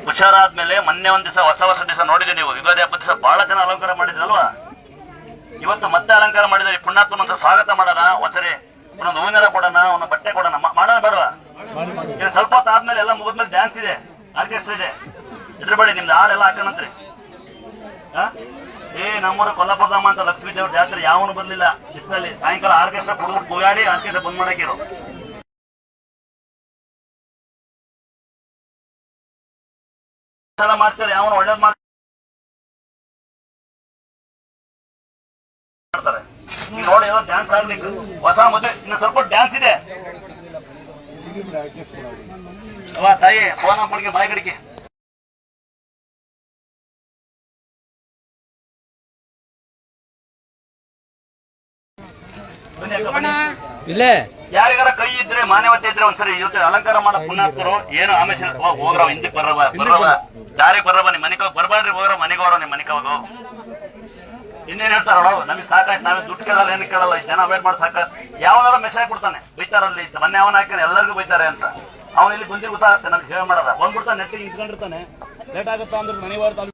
ಹುಷಾರಾದ್ಮೇಲೆ ಮೊನ್ನೆ ಒಂದ್ ದಿವಸ ಹೊಸ ದಿವಸ ನೋಡಿದ್ರಿ ನೀವು, ಯುಗಾದಿ ಹಬ್ಬದ ದಿವಸ ಬಹಳ ಜನ ಅಲಂಕಾರ ಮಾಡಿದ್ರಲ್ವಾ. ಇವತ್ತು ಮತ್ತೆ ಅಲಂಕಾರ ಮಾಡಿದ್ರೆ ಪುಣ್ಯಾತ್ಮನ ಸ್ವಾಗತ ಮಾಡೋಣ, ಒಂದ್ಸರಿ ಒಂದೊಂದು ಹೂವಿನೆಲ್ಲ ಕೊಡೋಣ, ಒಂದು ಬಟ್ಟೆ ಕೊಡೋಣ, ಮಾಡೋಣ ಬೇಡವಾ? ಇನ್ನು ಸ್ವಲ್ಪ ಹೊತ್ತು ಆದ್ಮೇಲೆ ಎಲ್ಲ ಮುಗಿದ್ಮೇಲೆ ಡ್ಯಾನ್ಸ್ ಇದೆ, ಆರ್ಕೆಸ್ಟ್ರಾ ಇದೆ, ಎದುರುಬೇಡಿ ನಿಮ್ದು ಹಾಡೆಲ್ಲ ಹಾಕೋಣಂತ್ರಿ. ನಮ್ಮೂರ ಕೊಲ್ಲಾಪುರದಮ್ಮ ಅಂತ ಲಕ್ಷ್ಮೀ ದೇವ್ರ ಜಾತ್ರೆ ಯಾವನು ಬರ್ಲಿಲ್ಲ ಬಿಸಿಲಲ್ಲಿ. ಸಾಯಂಕಾಲ ಆರ್ಕೆಸ್ಟ್ರಾ ಕೊಡ್ಬಿಟ್ಟು ಕೂಗಾಡಿ ಆರ್ಕೆಸ್ಟ್ರಾ ಬಂದ್ ಮಾಡಾಕಿರು. ಮಾಡ್ತಾರೆ, ಯಾವನು ಒಳ್ಳೇದ್ ಮಾಡ್ತಾರೆ. ಈಗ ನೋಡಿ ಏನೋ ಡ್ಯಾನ್ಸ್ ಆಗ್ಲಿಕ್ಕೆ ಹೊಸ ಮದುವೆ ಇನ್ನು ಸ್ವಲ್ಪ ಡ್ಯಾನ್ಸ್ ಇದೆ. ತಾಯಿ ಫೋನ್ ಹಾಕ್ಬಿಡಿಗೆ ಬಾಯಿ ಕಡಿಕೆ. ಇಲ್ಲೇ ಯಾರಿಗಾರ ಕೈ ಇದ್ರೆ ಮಾನ್ಯವತೆ ಇದ್ರೆ ಒಂದ್ಸರಿ ಇವತ್ತು ಅಲಂಕಾರ ಮಾಡೋ ಪುಣ್ಯಾತ್ಮರು ಏನು ಆಮೇಲೆ ಹೋಗ್ರವ ಹಿಂದಕ್ಕೆ ಬರ್ರವ ದಾರಿ ಬರ್ರವ, ನಿಮ್ ಮನೆಗೆ ಬರ್ಬಾಡ್ರಿ, ಹೋಗ್ರ ಮನೆಗೆ ಹೋಗ್ರ, ನಿಮ್ ಮನೆಗೆ ಹೋಗು. ಇನ್ನೇನ್ ಹೇಳ್ತಾರೋ ನಮಗೆ ಸಾಕಾಯ್ತು, ನಾವೇ ದುಡ್ಡು ಕೇಳಲ್ಲ ಏನು ಕೇಳಲ್ಲ, ಜನ ವೇಟ್ ಮಾಡಿ ಸಾಕಾಯ್ತು. ಯಾವನಾರ ಮೆಸೇಜ್ ಕೊಡ್ತಾನೆ ಬೈತಾರಲ್ಲಿ, ಮೊನ್ನೆ ಅವನ ಹಾಕಿ ಎಲ್ಲರಿಗೂ ಬೈತಾರೆ ಅಂತ. ಅವನು ಇಲ್ಲಿ ಬಂದಿ ಗೊತ್ತಾಗುತ್ತೆ, ನಮ್ಗೆ ಸೇವೆ ಮಾಡಲ್ಲ, ಬಂದ್ಬಿಡ್ತಾನೆ ನೆಟ್ಟಿಗೆ ಇಟ್ಕೊಂಡಿರ್ತಾನೆ. ಲೇಟ್ ಆಗುತ್ತಾ ಅಂದ್ರೆ ಮನೆಗೆ ಬರ್ತಾನೆ.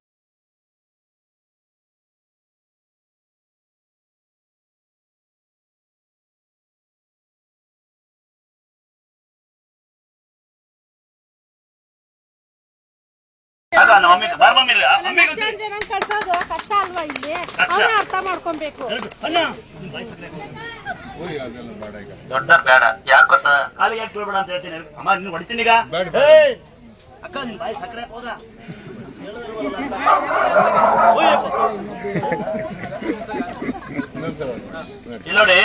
ಕಷ್ಟ ಅಲ್ವಾ, ಇಲ್ಲಿ ಅರ್ಥ ಮಾಡ್ಕೊಬೇಕು. ದೊಡ್ಡ ಬೇಡ ಯಾಕೆ ಗೊತ್ತಾ, ಕಾಲಿಗೆ ಯಾಕೆ ಬೀಳ್ಬೇಡ ಅಂತ ಹೇಳ್ತೀನಿ. ಅಮ್ಮ ನಿನ್ ಹೊಡಿತೀನಿ ಈಗ. ಅಕ್ಕ ನಿನ್ ಬಾಯಿ ಸಕ್ಕರೆ ಹೋದ ಇಲ್ಲೋಡಿ,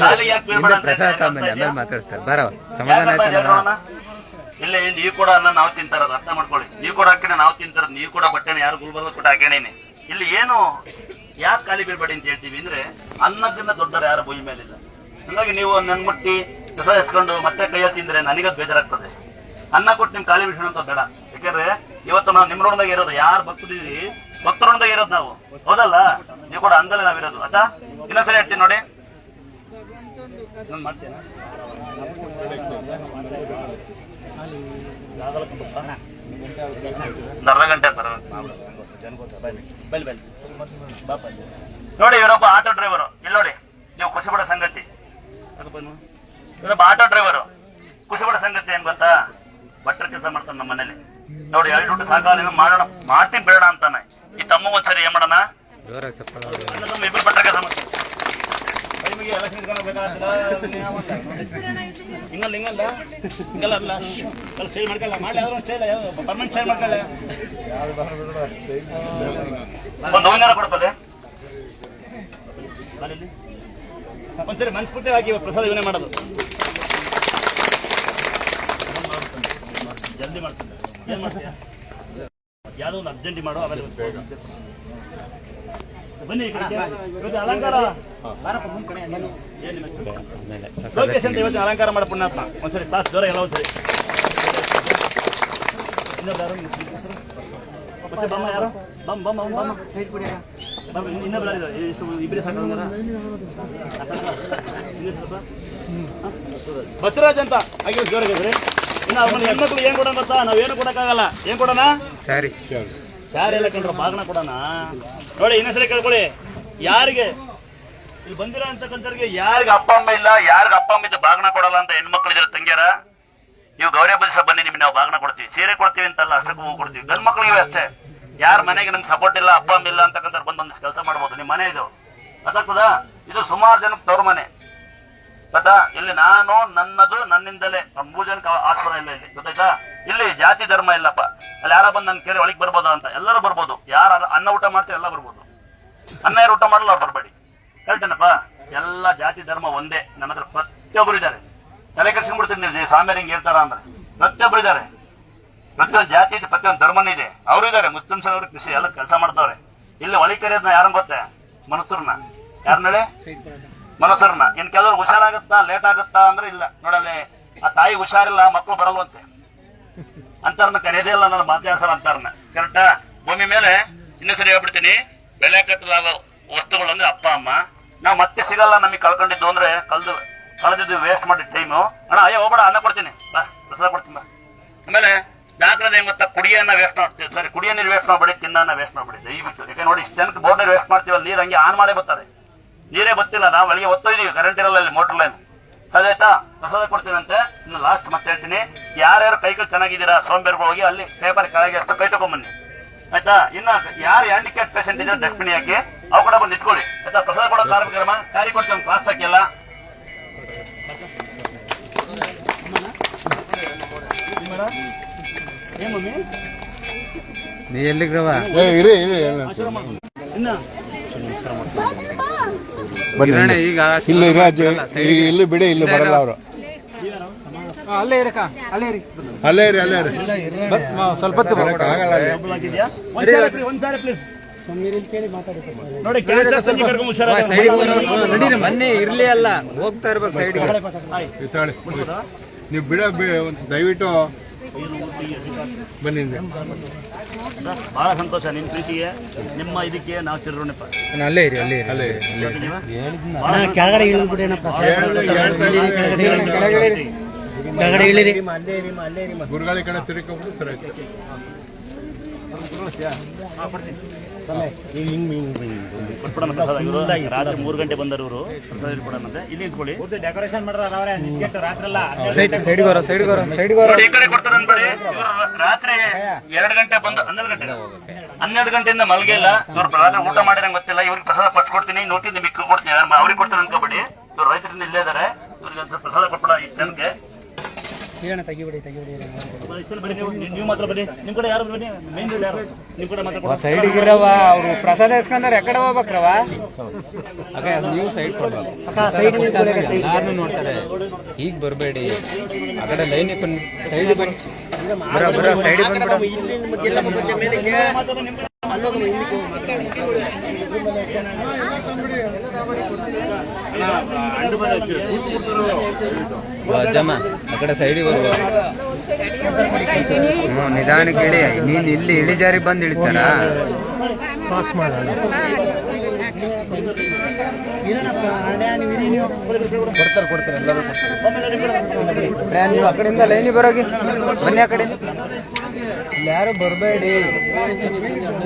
ಕಾಲಿಗೆ ಯಾಕೆ ಬೀಳ್ಬೇಡ ಅಂತ ಇಲ್ಲ. ನೀವು ಕೂಡ ಅನ್ನ ನಾವು ತಿಂತಾರದು ಅರ್ಥ ಮಾಡ್ಕೊಳ್ಳಿ. ನೀವು ಕೂಡ ಹಾಕಿನ ನಾವು ತಿಂತಾರದು, ನೀವು ಕೂಡ ಬಟ್ಟೆನ ಯಾರು ಗುಲ್ಬರ್ಗ ಕೊಟ್ಟು ಹಾಕೇನೇನೆ. ಇಲ್ಲಿ ಏನು ಯಾಕೆ ಖಾಲಿ ಬೀಳ್ಬೇಡಿ ಅಂತ ಹೇಳ್ತೀವಿ ಅಂದ್ರೆ, ಅನ್ನಕ್ಕಿಂತ ದೊಡ್ಡರ ಯಾರು ಭೂಮಿ ಮೇಲಿಲ್ಲ. ಹಂಗಾಗಿ ನೀವು ನನ್ ಮುಟ್ಟಿ ಕಸ ಎಸ್ಕೊಂಡು ಮತ್ತೆ ಕೈಯಲ್ಲಿ ತಿಂದ್ರೆ ನನಗದು ಬೇಜಾರಾಗ್ತದೆ. ಅನ್ನ ಕೊಟ್ಟು ನಿಮ್ ಖಾಲಿ ಬಿಡೋಣ ಅಂತ ಬೇಡ. ಯಾಕಂದ್ರೆ ಇವತ್ತು ನಾವು ನಿಮ್ಮ ಋಣದಾಗ ಇರೋದು, ಯಾರು ಭಕ್ತರಿದ್ದೀರಿ ಭಕ್ತರ ಋಣದಾಗ ಇರೋದು ನಾವು, ಹೌದಲ್ಲ? ನೀವು ಕೂಡ ಅಂದಲೇ ನಾವಿರೋದು. ಆಯ್ತಾ? ಇನ್ನೊಂದ್ಸರಿ ಹೇಳ್ತೀನಿ ನೋಡಿ, ಮಾಡ್ತೇನೆ ಅರ್ಧ ಗಂಟೆ ನೋಡಿ. ಇವರೊಬ್ಬ ಆಟೋ ಡ್ರೈವರು, ಇಲ್ಲಿ ನೋಡಿ, ನೀವು ಖುಷಿಪಡೋ ಸಂಗತಿ, ಇವರೊಬ್ಬ ಆಟೋ ಡ್ರೈವರು ಖುಷಿಪಡೋ ಸಂಗತಿ ಏನ್ ಗೊತ್ತಾ, ಭಟ್ರ ಕೆಲಸ ಮಾಡ್ತಾನೆ ನಮ್ಮ ಮನೇಲಿ. ನೋಡಿ 2 ದುಡ್ಡು ಸಾಕಾಲ ಮಾಡೋಣ, ಮಾಡ್ತೀನಿ ಬೇಡ ಅಂತಾನೆ. ಈ ತಮ್ಮ ಒಂದ್ಸರಿ ಏನ್ ಮಾಡೋಣ, ಇಬ್ರು ಭಟ್ರ ಕೆಲಸ ಮಾಡ್ತೀನಿ. ಹಿಂಗಲ್ಲ ಹಿಂಗಲ್ಲ ಹಿಂಗಲ್ಲ ಅಲ್ಲ, ಸ್ಟೈಲ್ ಮಾಡ್ಕಲ್ಲ ಮಾಡಿ, ಯಾವ್ದು ಸ್ಟೈಲ್ ಪರ್ಮನೆಂಟ್ ಸ್ಟೈಲ್ ಮಾಡ್ಕಲ್ಲ. ಒಂದು ಹೂವಿನಾರ ಕೊಡ್ತದೆ ಒಂದ್ಸರಿ ಮನಸ್ಫೂರ್ತಿಯಾಗಿ ಪ್ರಸಾದ ಇವನೇ ಮಾಡೋದು. ಜಲ್ದಿ ಮಾಡ್ತೀನಿ, ಏನ್ ಮಾಡ್ತೀಯ, ಯಾವ್ದೋ ಒಂದು ಅರ್ಜೆಂಟಿ ಮಾಡೋ, ಆಮೇಲೆ ಬನ್ನಿ ಇವತ್ತು ಅಲಂಕಾರ ಲೋಕೇಶ್ ಅಂತ ಇವತ್ತು ಅಲಂಕಾರ ಮಾಡೋ ಪುಣ್ಯಾತ್ಮ. ಒಂದ್ಸರಿ ಕ್ಲಾಸ್ ಜೋರ ಎಲ್ಲ ಒಂದ್ಸರಿ. ಬಮ್ಮ ಯಾರು ಬಮ್ ಬಮ್ ಬಮ್ ಬಮ್ಮ ಇನ್ನೊಬ್ಬರು ಇಬ್ಬರೇ ಸಾಕಂಗಾರ ಬಸವರಾಜ್ ಅಂತ ಹಾಗೆ ಜೋರಾಗಿದ್ರಿ. ಇನ್ನು ಅವ್ರ ಹೆಣ್ಮಕ್ಳು ಏನ್ ಕೊಡೋಣ ಗೊತ್ತಾ, ನಾವೇನು ಕೊಡಕ್ಕಾಗಲ್ಲ. ಏನ್ ಕೊಡೋಣ, ಸ್ಯಾರಿ ಎಲ್ಲ ಕಂಡ್ರ ಬಾಗಣ ಕೊಡೋಣ. ನೋಡಿ ಇನ್ನೊಂದ್ಸರಿ ಕೇಳ್ಕೊಳ್ಳಿ, ಯಾರಿಗೆ ಇಲ್ಲಿ ಬಂದಿರೋ ಅಂತಕ್ಕಂಥವ್ರಿಗೆ ಯಾರಿಗೆ ಅಪ್ಪ ಅಮ್ಮ ಇಲ್ಲ, ಯಾರಿಗೆ ಅಪ್ಪ ಅಮ್ಮ ಇದ್ದ ಬಾಗಣ ಕೊಡಲ್ಲ ಅಂತ ಹೆಣ್ಮಕ್ಳು ಇದ್ರೆ ತಂಗ್ಯಾರ, ನೀವು ಗೌರಿ ಹಬ್ಬದ ದಿವಸ ಬನ್ನಿ, ನಿಮ್ಗೆ ನಾವು ಬಾಗಣ ಕೊಡ್ತೀವಿ. ಸೀರೆ ಕೊಡ್ತೀವಿ ಅಂತಲ್ಲ, ಅಷ್ಟಕ್ಕೂ ಹೂ ಕೊಡ್ತೀವಿ. ಗಂಡ್ ಮಕ್ಳಿಗೆ ಅಷ್ಟೇ. ಯಾರ ಮನೆಗೆ ನಂಗೆ ಸಪೋರ್ಟ್ ಇಲ್ಲ, ಅಪ್ಪ ಅಮ್ಮ ಇಲ್ಲ ಅಂತಕ್ಕಂಥ ಬಂದೊಂದು ಕೆಲಸ ಮಾಡ್ಬೋದು. ನಿಮ್ಮ ಮನೆ ಇದು ಗೊತ್ತಾಗ್ತದ? ಇದು ಸುಮಾರು ಜನಕ್ಕೆ ತವ್ರ ಮನೆ ಗೊತ್ತಾ. ಇಲ್ಲಿ ನಾನು ನನ್ನದು ನನ್ನಿಂದಲೇ 3 ಜನಕ್ಕೆ ಆಸ್ಪದ ಇಲ್ಲ ಇಲ್ಲಿ, ಗೊತ್ತಾಯ್ತಾ? ಇಲ್ಲಿ ಜಾತಿ ಧರ್ಮ ಇಲ್ಲಪ್ಪ. ಅಲ್ಲಿ ಯಾರ ಬಂದು ನನ್ ಕೇಳಿ ಒಳಗೆ ಬರ್ಬೋದ ಅಂತ, ಎಲ್ಲರೂ ಬರ್ಬೋದು. ಯಾರು ಅನ್ನ ಊಟ ಮಾಡ್ತೀವಿ ಎಲ್ಲ ಬರ್ಬೋದು. ಅನ್ನ ಯಾರು ಊಟ ಮಾಡಲ್ಲ ಅವ್ರು ಬರ್ಬೇಡಿ, ಹೇಳ್ತೇನಪ್ಪ. ಎಲ್ಲ ಜಾತಿ ಧರ್ಮ ಒಂದೇ. ನನ್ನ ಹತ್ರ ಪ್ರತಿಯೊಬ್ಬರು ಇದ್ದಾರೆ. ತಲೆ ಕೆಡ್ಸ್ಕೊಂಡ್ಬಿಡ್ತೀನಿ ಸ್ವಾಮಿಯರ್ ಹಿಂಗ್ ಹೇಳ್ತಾರ ಅಂದ್ರೆ. ಪ್ರತಿಯೊಬ್ಬರು ಇದ್ದಾರೆ, ಪ್ರತಿಯೊಂದು ಜಾತಿ ಇದೆ, ಪ್ರತಿಯೊಂದು ಧರ್ಮನೂ ಇದೆ. ಅವರು ಇದ್ದಾರೆ, ಮುಸ್ಲಿಮ್ಸ್ ಅವರು ಕೃಷಿ ಎಲ್ಲ ಕೆಲಸ ಮಾಡ್ತಾವ್ರೆ. ಇಲ್ಲಿ ಒಳಗೆ ಕರೆಯೋದನ್ನ ಯಾರನ್ನ ಗೊತ್ತೇ, ಮನಸ್ಸೂರ್ನ. ಯಾರನ್ನೇಳಿ, ಮನಸ್ಸೂರ್ನ. ಇನ್ ಕೆಲವ್ರು ಹುಷಾರಾಗುತ್ತಾ ಲೇಟ್ ಆಗುತ್ತಾ ಅಂದ್ರೆ ಇಲ್ಲ ನೋಡಲ್ಲಿ, ಆ ತಾಯಿ ಹುಷಾರಿಲ್ಲ ಮಕ್ಕಳು ಬರಲ್ವಂತೆ ಅಂತಾರನ್ನ ಕರೆಯೋದೇ ಇಲ್ಲ, ನನ್ನ ಮಾತಾಡ್ತಾರ ಅಂತಾರನ್ನ. ಕರೆಕ್ಟಾ? ಭೂಮಿ ಮೇಲೆ ಇನ್ನೊಂದ್ಸರಿ ಹೇಳ್ಬಿಡ್ತೀನಿ, ಬೆಲೆ ಕಟ್ಟಲಾದ ವಸ್ತುಗಳು ಅಂದ್ರೆ ಅಪ್ಪ ಅಮ್ಮ. ನಾವು ಮತ್ತೆ ಸಿಗಲ್ಲ, ನಮಗೆ ಕಳ್ಕೊಂಡಿದ್ದು ಅಂದ್ರೆ ಕಳೆದಿದ್ದು ವೇಸ್ಟ್ ಮಾಡಿ ಟೈಮು. ಅಣ್ಣ ಅಯ್ಯೋ ಹೋಗ್ಬೇಡ, ಅನ್ನ ಕೊಡ್ತೀನಿ ಬಾ, ಪ್ರಸಾದ ಕೊಡ್ತೀನಿ ಬಾ. ಆಮೇಲೆ ಜಾಗ್ರತೆ ಹೆಂಗ್ ಗೊತ್ತಾ, ಕುಡಿಯನ್ನ ವೇಸ್ಟ್ ಮಾಡ್ತೀವಿ. ಸರಿ, ಕುಡಿಯ ನೀರು ವೇಸ್ಟ್ ಮಾಡ್ಬೇಡಿ, ತಿನ್ನನ್ನ ವೇಸ್ಟ್ ಮಾಡ್ಬೇಡಿ ದಯವಿಟ್ಟು. ಯಾಕೆ ನೋಡಿ, ಇಷ್ಟು ಜನಕ್ಕೆ ಬೋರ್ ನೀರು ವೇಸ್ಟ್ ಮಾಡ್ತೀವಲ್ಲ, ನೀರು ಹಂಗೆ ಆನ್ ಮಾಡೇ ಬರ್ತಾರೆ. ನೀರೇ ಗೊತ್ತಿಲ್ಲ, ನಾವು ಒಳಗೆ ಒತ್ತೊಯ್ದೀವಿ, ಕರೆಂಟ್ ಇರಲ್ಲ ಇಲ್ಲಿ, ಮೋಟರ್ ಲೈನ್. ಸದಾಯ್ತಾ, ಪ್ರಸಾದ ಕೊಡ್ತೀನಂತೆ. ಇನ್ನು ಲಾಸ್ಟ್ ಮತ್ತೆ ಹೇಳ್ತೀನಿ, ಯಾರ್ಯಾರು ಕೈಗಳು ಚೆನ್ನಾಗಿದ್ದೀರಾ ಸೋಂಬೇರ್ಗಳು ಹೋಗಿ ಅಲ್ಲಿ ಪೇಪರ್ ಕೆಳಗೆ ಎಷ್ಟು ಕೈ ತಗೊಂಡ್ಬನ್ನಿ ಆಯ್ತಾ. ಇನ್ನ ಯಾರು ಹ್ಯಾಂಡಿಕ್ಯಾಪ್ ಪೇಷಂಟ್ ಇದ್ರೆ ಡಸ್ಟ್ಬಿನ್ ಹಾಕಿ ಅವು ಕೂಡ ಬಂದು ನಿಂತ್ಕೊಳ್ಳಿ ಆಯ್ತಾ. ಪ್ರಸಾದ ಕೊಡೋ ಕಾರ್ಮಿಕರಮ್ಮ ಸ್ಯಾರಿ ಕೊಡ್ತೀವಿ, ಒಂದು ಕ್ಲಾಸ್ ಹಾಕಿಲ್ಲ. ಏನ್ ಮಮ್ಮಿ ನೀ ಎಲ್ಲಿಗ್ರವ ಇನ್ನ ಈಗ ಇಲ್ಲಿ ಬಿಡಿ, ಇಲ್ಲಿ ಬರಲ್ಲ ಅವರು. ಅಲ್ಲೇ ಇರಕ ಅಲ್ಲೇ ಇರಿ ಅಲ್ಲೇ ಇರಿ, ಅಲ್ಲೇ ಇರಿ. ಸ್ವಲ್ಪ ಆಗಲ್ಲ. ಒಂದ್ಸಾರಿ ಪ್ಲೀಸ್ ನೋಡಿ, ಕ್ಯಾನ್ಸರ್ ಸಂಜೆ ಕರ್ಕೊಂಡು ಹುಷಾರಾಗಿ ಮೊನ್ನೆ ಇರ್ಲಿ ಅಲ್ಲ, ಹೋಗ್ತಾ ಇರ್ಬೇಕು ಸೈಡ್ಗೆ. ನೀವು ಬಿಡ, ದಯವಿಟ್ಟು ಬನ್ನಿ. ಬಹಳ ಸಂತೋಷ ನಿಮ್ಮ ಪ್ರೀತಿಗೆ, ನಿಮ್ಮ ಇದಕ್ಕೆ ನಾವು ಚಿರೋಣಪ್ಪ. ಅಲ್ಲೇ ಇರಿ, ಅಲ್ಲೇ ಇರಿ, ಅಲ್ಲೇ ಕೆಳಗಡೆ ಇಳಿದ್ಬಿಟ್ಟೇನಪ್ಪ, ಕೆಳಗಡೆ ಇಳಿರಿ. ಗುರುಗಾಳಿ ಕಡೆ ತಿರುಗಿಬಿಟ್ಟು ಸರಿ ಆಯ್ತು. ರಾತ್ರಿ 3 ಗಂಟೆ ಬಂದರು ಇವರು. ಇಲ್ಲಿ ನಿಂತ್ಕೊಳ್ಳಿ, ಡೆಕೋರೇಷನ್ ಮಾಡ್ರ ರಾತ್ರಿ ಎಲ್ಲ ಸೈಡ್ಗೆ ಬರೋ, ಸೈಡ್ಗೆ ಬರೋ, ಸೈಡ್ಗೆ ಬರೋ. ಈ ಕಡೆ ಕೊಡ್ತಾರೆ ಅನ್ಬೇಡಿ. ರಾತ್ರಿ 2 ಗಂಟೆ ಬಂದು 12 ಗಂಟೆಯಿಂದ ಮಲ್ಗಿಲ್ಲ ಇವ್ರು. ರಾತ್ರಿ ಊಟ ಮಾಡಿದಂಗೆ ಗೊತ್ತಿಲ್ಲ. ಇವ್ರಿಗೆ ಪ್ರಸಾದ ಪಟ್ಟು ಕೊಡ್ತೀನಿ, ನೋಟಿಂದ ಮಿಕ್ಕ ಕೊಡ್ತೀನಿ, ಅವ್ರಿಗೆ ಕೊಡ್ತಾರೆ ಅನ್ಕೋಬೇಡಿ. ಇವ್ರು ರೈತರಿಂದ ಇಲ್ಲೇ ಇದಾರೆ, ಇವ್ರಿಗೆ ಪ್ರಸಾದ ಕೊಟ್ಬಿಡ ಈ ಜನಕ್ಕೆ. ನೀವು ಮಾತ್ರ ಬನ್ನಿ, ನಿಮ್ ಕಡೆ ಯಾರು ಬನ್ನಿ, ಮೇನ್ ಯಾರು ನಿಮ್ ಕಡೆ ಮಾತ್ರ ಸೈಡ್ಗಿರವ, ಅವ್ರು ಪ್ರಸಾದ ಇಸ್ಕೊಂಡ್ರೆ ಎಕಡೆ ಹೋಗ್ಬೇಕ್ರವ. ನೀವು ಸೈಡ್ ಕೊಡ್ಬೇಕು, ಎಲ್ಲಾರನ್ನು ನೋಡ್ತಾರೆ. ಈಗ ಬರಬೇಡಿ, ಆ ಕಡೆ ಲೈನ್ ಬನ್ನಿ, ಸೈಡ್ ಬನ್ನಿ, ಬರೋ ಬರೋ, ಸೈಡ್ ಬಂದ್ಬಿಡ. ಅಜ್ಜಮ್ಮ ಆ ಕಡೆ ಸೈಡಿಗೆ ಬರುವ. ನಿಧಾನಕ್ಕೆ ಇಳಿ. ನೀನ್ ಇಲ್ಲಿ ಇಳಿಜಾರಿ ಬಂದು ಇಳಿತಾರ. ಪಾಸ್ ಮಾಡ ಕೊಡ್ತಾರೆ ಎಲ್ಲರೂ. ನೀವು ಆ ಕಡೆಯಿಂದ ಲೈನಿಗೆ ಬರೋಗಿ ಬನ್ನಿ, ಆ ಕಡೆ ಇಲ್ಲಿ ಯಾರು ಬರಬೇಡಿ.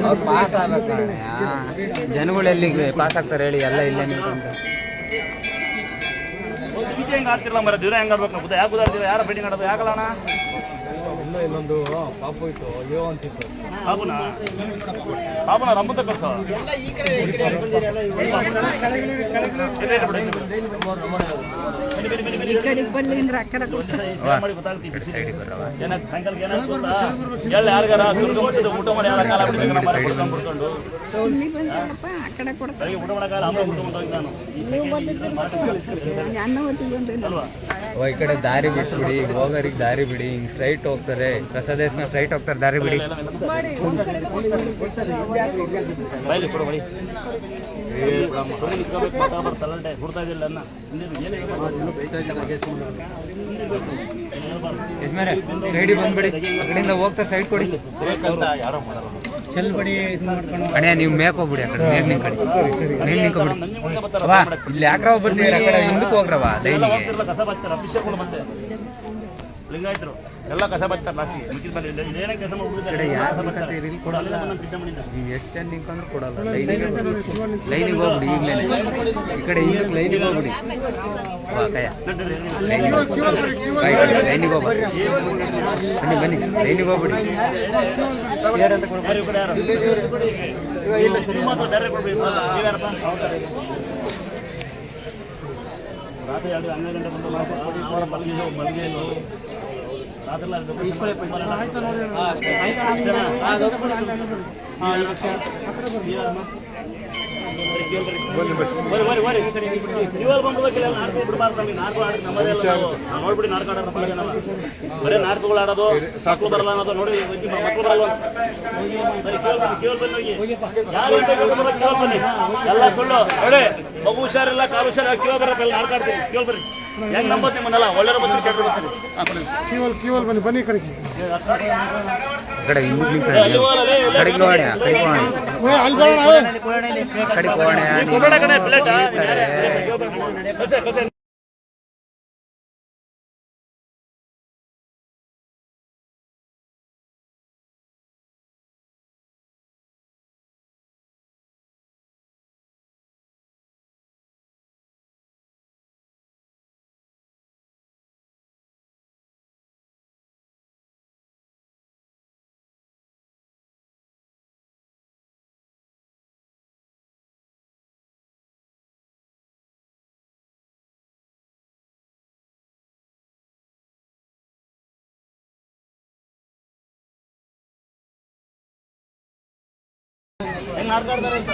ಅವ್ರು ಪಾಸ್ ಆಗ್ಬೇಕು ಕಣೆ. ಜನಗಳು ಎಲ್ಲಿಗೆ ಪಾಸ್ ಆಗ್ತಾರೆ ಹೇಳಿ, ಎಲ್ಲ ಇಲ್ಲೇ ನಿಂತ್ಕೊಂಡು. ಹೆಂಗ್ ಆಗ್ತಿರಲ್ಲ ಮರ, ದಿನ ಹೆಂಗ್ ಆಡ್ಬೇಕು ನಾವು, ಯಾಕೆ ಗೊತ್ತಾಗ್ತಿಲ್ಲ, ಯಾರ ಭೇಟಿ ಮಾಡೋದು ಯಾಕಲ್ಲ ಅಣ್ಣ. ಇಲ್ಲೊಂದು ಪಾಪು ಇತ್ತು, ಅಯ್ಯೋ ಅಂತಿತ್ತು. ಪಾಪನ ರಂಬತ್ತ ಕಳ್ಸ ಸಾಯಂಕಾಲ ಏನಾದ್ರು ಗೊತ್ತಾ, ಎಲ್ಲ ಯಾರಿಗಾರ ದುರ್ಗಮಟ್ಟದ ಊಟ ಮಾಡಿ ಯಾರ ಕಾಲ ಬಿಡ್ಕೊಂಡು ಬಿಡ್ಕೊಂಡು ಬೆಳಿಗ್ಗೆ ಊಟ ಮಾಡಕ್ಕಾಗಲ್ಲ, ಆಮೇಲೆ ಊಟ ಮಾಡೋಗಿ ನಾನು ಈ ಕಡೆ ದಾರಿ ಬಿಟ್ಬಿಡಿ, ಹೋಗೋರಿಗೆ ದಾರಿ ಬಿಡಿ. ಹಿಂಗ್ ಸ್ಟ್ರೈಟ್ ಹೋಗ್ತಾರೆ, ಪ್ರಸಾದ ಸ್ಟ್ರೈಟ್ ಹೋಗ್ತಾರೆ, ದಾರಿ ಬಿಡಿ. ಬೈಲಿ ಕೊಡು ಬಳಿ ತಲಂಟೆ ಹುಡ್ತಾ ಇದಿಲ್ಲ ಅನ್ನ ಸೈಡಿಗೆ ಬಂದ್ಬಿಡಿ, ಆ ಕಡೆಯಿಂದ ಹೋಗ್ತಾರೆ, ಸೈಡ್ ಕೊಡಿ. ಅಣ್ಣ ನೀವು ಮೇಕ್ ಹೋಗ್ಬಿಡಿ, ಆ ಕಡೆ ಮೇಗ್ ನಿಂತ್ಕೊಳ್ಳಿ, ಮೇಗ್ ನಿಂತ್ಕೊಬಿಡಿ. ವಾ ಇಲ್ಲಿ ಯಾಕ್ರ ಬರ್ತೀರಿ, ಆ ಕಡೆ ಹಿಂದಕ್ಕೆ ಹೋಗ್ರವ ಲೈನಿಗೆ. ಕಸ ಬಚ್ಚಾರ ಅಭಿಷೇಕಗಳು ಬಂದೆ ಲಿಂಗಾಯ್ತರು ಎಲ್ಲ ಕಸ ಬಚ್ಚಾರ ಲಾಸ್ಟಿಗೆ ಮಿಕ್ಕಿದ ಮೇಲೆ ಏನೇ ಕೆಲಸ ಮಾಡ್ಬಿಡ್ತಾರೆ. ನೀವು ಎಷ್ಟು ಜನ ನಿಂತ್ಕೊಂಡ್ರು ಕೊಡಲ್ಲ. ಲೈನಿಗೆ ಹೋಗ್ಬಿಡಿ, ಈಗಲೇ ಈ ಕಡೆ ಹಿಂದಕ್ಕೆ ಲೈನಿಗೆ ಹೋಗ್ಬಿಡಿ. ಲೈನಿಗೆ ಹೋಗ್ಬಿಡಿ, ಬನ್ನಿ ಬನ್ನಿ, ಲೈನಿಗೆ ಹೋಗ್ಬಿಡಿ. ರಾತ್ರಿ 12 ಗಂಟೆ ಬಂದು ಮಲ್ಗೆಲು ನೋಡ್ಬಿಡಿ ನಾಡ್ಕಾಡ ಬರೀ ನಾಟಕಗಳು ಆಡೋದು, ಮಕ್ಕಳು ಬರಲ್ಲ ಅನ್ನೋದು ನೋಡಿ, ಮಕ್ಕಳು ಬರಲ್ಲ. ಕೇವಲ್ ಬನ್ನಿ ಹೋಗಿ, ಯಾರು ಕೇವಲ್ ಬನ್ನಿ, ಎಲ್ಲ ಸುಳ್ಳು ನೋಡಿ. ಮಗು ಹುಷಾರಿಲ್ಲ, ಕಾಲು ಹುಷಾರ, ಕೇವಲ್ ಬರಲ್ಲ, ನಾಡ್ಕಾಡ್ತೀನಿ, ಕೇವಲ್ ಬರ್ರಿ. ಹೆಂಗ್ ನಂಬೋದು ನಿಮ್ಮನ್ನೆಲ್ಲ ಒಳ್ಳೆಯವ್ರು ಬಂದು ಕೆಟ್ಟು ಬರ್ತೀನಿ. ಕೇವಲ್ ಬನ್ನಿ, ಬನ್ನಿ ಕಡೆ ಕಡೆ ಹಿಂದಕ್ಕೆ ಕಡೆಗೆ ಹೋಗೋಣ, ಕಡೆಗೆ ಹೋಗೋಣ. ಏನ್ ಆಡ್ತಾಡ್ತಾರೆ ಅಂತ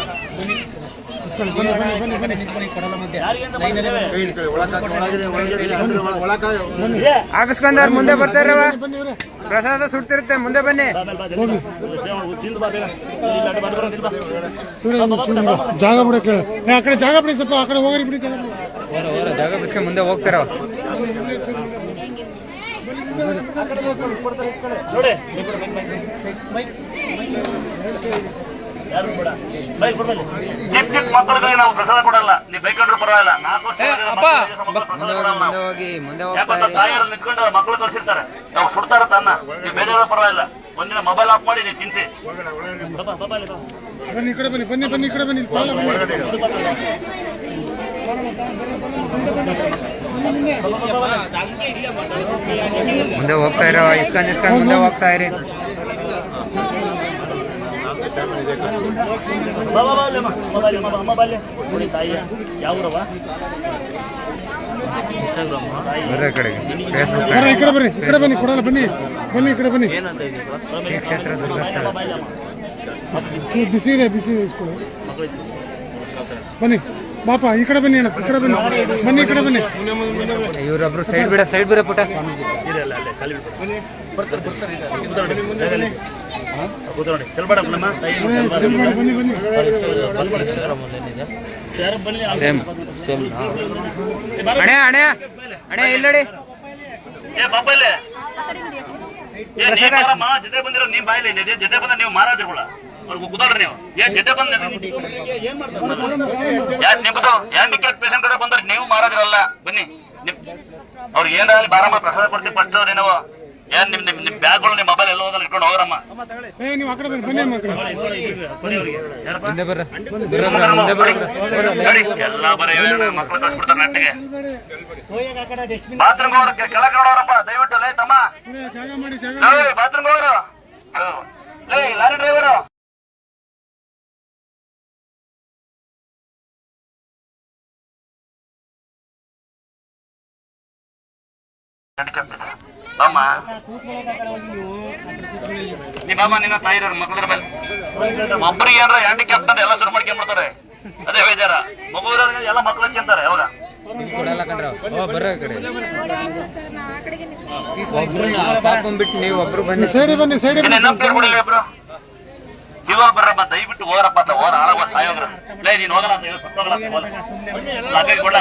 ಯಾರಿಗೆ ಅಂತ ಬಂದಿದ್ದೇವೆ? ಇದೆ. ಹಾಕಿಸ್ಕೊಂಡವ್ರು ಮುಂದೆ ಬರ್ತಾರವ, ಪ್ರಸಾದ ಸುಡ್ತಿರುತ್ತೆ, ಮುಂದೆ ಬನ್ನಿ. ತಿಂದು ಬಾ ಬೇಗ. ಇಲ್ಲಿ ಅಡ್ಡ ಬಂದು ಬರೋದು, ತಿಂದು ಬಾ. ಜಾಗ ಬಿಡ ಕೇಳ, ಆ ಕಡೆ ಜಾಗ ಬಿಡಿ, ಸ್ವಲ್ಪ ಆ ಕಡೆ ಹೋಗ್ರಿ ಬಿಡಿ ಜಾಗ. ಜಾಗ ಬಿಡ್ಸ್ಕೊಂಡು ಮುಂದೆ ಹೋಗ್ತಾರ. ನೋಡಿ ಯಾರು ಕೂಡ ಬೈಕ್ ಕೊಡಲ್ಲ. ಚಿಕ್ಕ ಚಿಕ್ಕ ಮಕ್ಕಳಿಗೆ ನಾವು ಪ್ರಸಾದ ಕೊಡಲ್ಲ. ನೀವು ಬೈಕ್ ಕೊಟ್ಟರು ಪರವಾಗಿಲ್ಲ. 4 ವರ್ಷ ಹೋಗಿ ಮುಂದೆ ಯಾಕಂತ ತಾಯಿಯರು ನಿಂತ್ಕೊಂಡು ಮಕ್ಕಳು ಕಳ್ಸಿರ್ತಾರೆ, ನಾವು ಸುಡ್ತಾರ ತನ್ನ. ನೀವು ಬೇರೆಯವರು ಪರವಾಗಿಲ್ಲ, ಒಂದಿನ ಮೊಬೈಲ್ ಆಫ್ ಮಾಡಿ ನೀವು ತಿನ್ಸಿ. ಬನ್ನಿ ಈ ಕಡೆ ಬನ್ನಿ, ಬನ್ನಿ ಬನ್ನಿ ಈ ಕಡೆ ಬನ್ನಿ. ಮುಂದೆ ಹೋಗ್ತಾ ಇರೋ, ಇಸ್ಕೊಂಡ್ ಮುಂದೆ ಹೋಗ್ತಾ ಇರಿ. ಅಮ್ಮ ಬಾಲ್ಯ ನೋಡಿ ತಾಯಿಯ ಯಾವ್ರವ ಇನ್ಸ್ಟಾಗ್ರಾಮ್ ಬರ್ರಿ ಈ ಕಡೆಗೆ, ಫೇಸ್ಬುಕ್ ಬರ್ರಿ ಈ ಕಡೆ ಬರ್ರಿ, ಈ ಕಡೆ ಬನ್ನಿ, ಕೊಡಲ್ಲ ಬನ್ನಿ, ಬನ್ನಿ ಈ ಕಡೆ ಬನ್ನಿ. ಏನಂತ ಶ್ರೀ ಕ್ಷೇತ್ರ ದುರ್ಗಸ್ಥಳ. ಬಿಸಿ ಇದೆ, ಬಿಸಿ ಇದೆ, ಇಸ್ಕೊಳ್ಳಿ. ಬನ್ನಿ ಬಾಪ, ಈ ಕಡೆ ಬನ್ನಿ ಅಣ್ಣ, ಈ ಕಡೆ ಬನ್ನಿ, ಬನ್ನಿ ಈ ಕಡೆ ಬನ್ನಿ. ಇವ್ರೊಬ್ರು ಸೈಡ್ ಬಿಡ ಪುಟ. ಇದೆಲ್ಲ ಅಲ್ಲೇ ಖಾಲಿ ಬರ್ತಾರೆ. ಕೂತ್ಕೊಳ್ಳಿ, ಚೆಲ್ಬೇಡ ನಮ್ಮ ತಾಯಿ ಬನ್ನಿ ಬನ್ನಿ. ಸೇಮ್ ಅಣೆ ಅಣೆ ಅಣೆ ಇಲ್ಲಡಿ. ಏ ಬಾಪಲ್ಲೇ ಏ ನೀ ಬಾರಮ್ಮ, ಜೊತೆ ಬಂದಿರೋ ನೀವ್ ಬಾಯಿಲಿ ಜೊತೆ ಬಂದ್ರೆ ನೀವು ಮಾರಾದಿರ್ಗಳ ಅವ್ರಿಗೆ ಕೂತಾಡ್ರಿ. ನೀವು ಏನ್ ಜೊತೆ ಬಂದ ಏನ್ ಮಾಡ್ತಾರೆ? ಯಾರು ನಿಮ್ದು ಯಾರು ನಿಕ್ಕ ಪೇಷಂಟ್ ಕಡೆ ಬಂದ್ರೆ ನೀವು ಮಾರಾದಿರಲ್ಲ. ಬನ್ನಿ ಅವ್ರಿಗೆ ಏನಾಗಲಿ ಬಾರಮ್ಮ, ಪ್ರಸಾದ ಕೊಡ್ತೀವಿ ಫಸ್ಟ್ ಅವ್ರಿ. ನಾವು ಏನ್ ನಿಮ್ ಬ್ಯಾಗ್ಗಳು ನಿಮ್ಮ ಮೊಬೈಲ್ ಎಲ್ಲ ಹೋದಲ್ಲಿ ಇಟ್ಕೊಂಡು ಹೋಗ್ರಮ್ಮ. ಏ ನೀವು ಆ ಕಡೆ ಬನ್ನಿ, ಬನ್ನಿ ಅಮ್ಮ ಆ ಕಡೆ. ಮುಂದೆ ಬರ್ರ, ನೋಡಿ ಎಲ್ಲ ಬರೀ ಮಕ್ಕಳು ಕಳ್ಸ್ಬಿಡ್ತಾರೆ ನೆಟ್ಟಿಗೆ. ಬಾತ್ರೂಮ್ ಅವರು ಕೆಳಗೆ ನೋಡೋರಪ್ಪ ದಯವಿಟ್ಟು. ಲೇ ತಮ್ಮ, ಜಾಗ ಮಾಡಿ, ಜಾಗ ಬಾತ್ರೂಮ್ ಅವರು, ಲಾರಿ ಡ್ರೈವರು. ಅಮ್ಮ ನಿಮ್ಮಮ್ಮ ನಿನ್ನ ತಾಯಿರವ್ರ ಮಕ್ಕಳ ಮೇಲೆ ಒಬ್ಬರಿಗೆ ಏನಾರ ಹ್ಯಾಂಡಿಕ್ಯಾಪ್ಟ್ ಅಂತ ಎಲ್ಲ ಶುರು ಮಾಡ್ಕೊಂಡ್ಬಿಡ್ತಾರೆ. ಅದೇ ಬೇಜಾರ. ಮಗುವಿನ ಎಲ್ಲ ಮಕ್ಳು ಹಚ್ಕೊಂತಾರೆ ಅವ್ರ. ಕೊಡಲ್ಲ ಕಣ್ರ. ಬರ್ರ ಈ ಕಡೆ, ಒಬ್ರು ಬಿಟ್ಟು ನೀವು ಒಬ್ರು ಬನ್ನಿ. ಸೈಡಿ ಬನ್ನಿ, ಸೈಡಿ ಬನ್ನಿ. ನೆನಪು ಕೊಡಿಲ್ಲ ಇಬ್ರು. ಇವಾಗ ಬರ್ರಪ್ಪ, ದಯವಿಟ್ಟು ಹೋಗ್ರಪ್ಪ ಅಂತ. ಹೋರ ಹಾಳಾಗ ಸಾಯೋಗ್ರ. ಲೇ ನೀನ್ ಹೋಗಲ್ಲ ಅಂತ ಹೇಳಿ ಕೊಡ.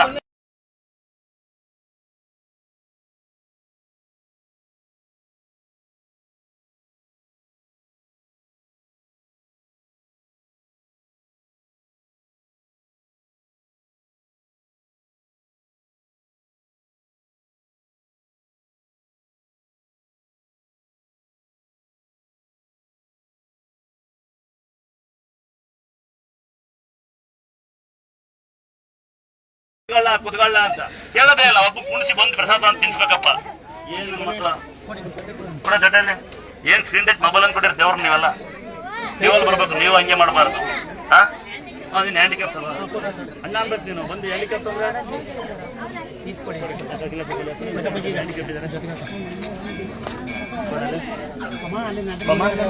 ಕುತ್ಕೊಳ್ಳ ಅಂತ ಹೇಳದೇ ಇಲ್ಲ. ಒಬ್ಬ ಕುಣಿಸಿ ಬಂದು ಪ್ರಸಾದ ಅಂತ ತಿನ್ಸ್ಬೇಕಪ್ಪ. ಏನ್ ಮಕ್ಕಳ ಕೂಡ ಜೊತೆಲಿ ಏನ್ ಸ್ಕ್ರೀನ್ ಟಚ್ ಮೊಬೈಲ್ ಅನ್ ಕೊಟ್ಟಿರ್ ದೇವ್ರ ನೀವೆಲ್ಲ. ನೀವಲ್ಲಿ ಬರ್ಬೇಕು, ನೀವು ಹಂಗೆ ಮಾಡಬಾರ್ದು. ನೀನ್ ಹ್ಯಾಂಡಿಕ್ಯಾಪ್ ಅಣ್ಣ ಅನ್ಬೇಕು. ನೀನು ಬಂದು ಹ್ಯಾಂಡಿಕ್ಯಾಪ್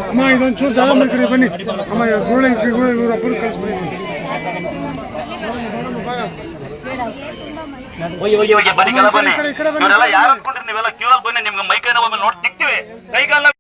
ಅಮ್ಮ ಇದೊಂದು ಚೂರು ಜಾಗ ಮಾಡ್ಕೊಡಿ, ಬನ್ನಿ ಅಮ್ಮ. ಇವ್ರೊಬ್ಬರು ಕಳಿಸ್ಬಿಡಿ. ಬನ್ನಿ. ಇವರೆಲ್ಲ ಯಾರು ಅನ್ಕೊಂಡ್ರಿ ನೀವೆಲ್ಲ ಕ್ಯೂ ಅಲ್ಲಿ ಬನ್ನಿ. ನಿಮ್ಗೆ ಮೈ ಕೈ ನೋವು ನೋಡಿ ಸಿಗ್ತೀವಿ. ಕೈಗಾಲ